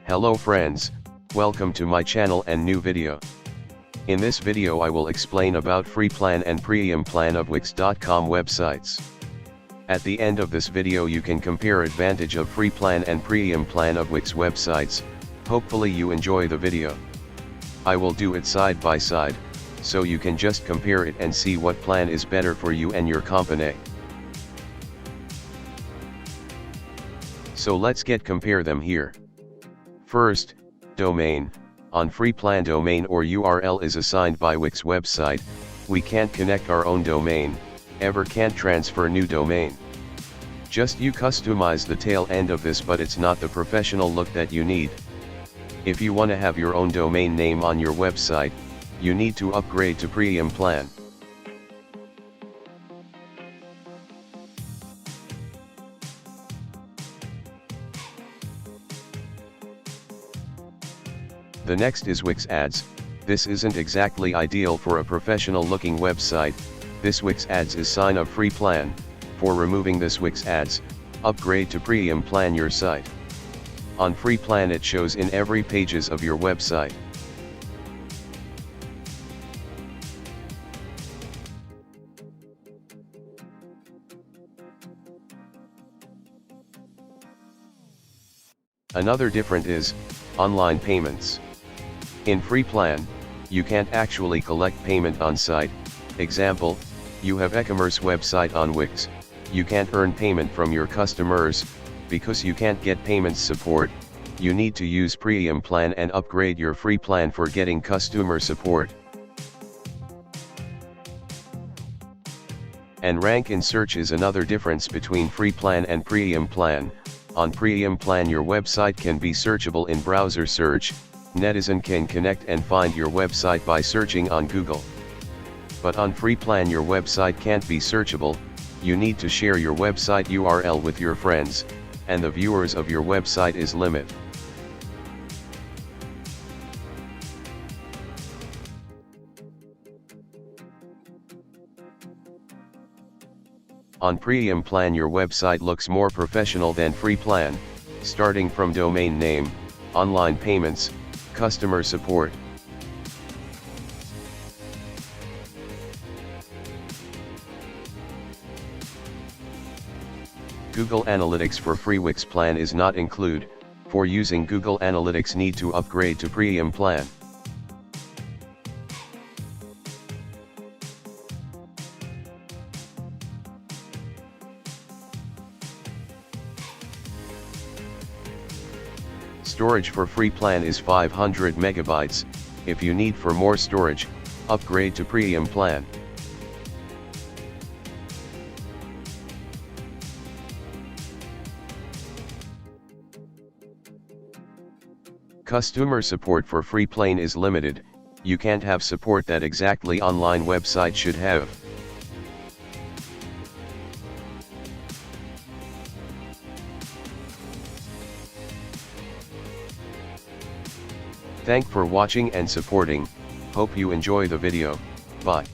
Hello friends, welcome to my channel and new video. In this video I will explain about free plan and PREIUM plan of Wix.com websites. At the end of this video you can compare advantage of free plan and PREIUM plan of Wix websites. Hopefully you enjoy the video. I will do it side by side, so you can just compare it and see what plan is better for you and your company. So let's compare them here. First, domain. On free plan, domain or URL is assigned by Wix website. We can't connect our own domain, ever can't transfer new domain. Just you customize the tail end of this, but it's not the professional look that you need. If you want to have your own domain name on your website, you need to upgrade to PREIUM plan. The next is Wix Ads. This isn't exactly ideal for a professional looking website. This Wix Ads is sign of free plan. For removing this Wix Ads, upgrade to PREIUM plan your site. On free plan it shows in every pages of your website. Another different is online payments. In free plan, you can't actually collect payment on site. Example, you have e-commerce website on Wix, you can't earn payment from your customers, because you can't get payments support. You need to use PREIUM plan and upgrade your free plan for getting customer support. And rank in search is another difference between free plan and PREIUM plan. On PREIUM plan your website can be searchable in browser search. Netizen can connect and find your website by searching on Google. But on free plan your website can't be searchable. You need to share your website URL with your friends, and the viewers of your website is limit. On PREIUM plan your website looks more professional than free plan, starting from domain name, online payments, customer support. Google Analytics for free Wix plan is not included. For using Google Analytics need to upgrade to PREIUM plan. Storage for free plan is 500 megabytes. If you need for more storage, upgrade to PREIUM plan. Customer support for free plan is limited. You can't have support that exactly online website should have. Thanks for watching and supporting. Hope you enjoy the video. Bye.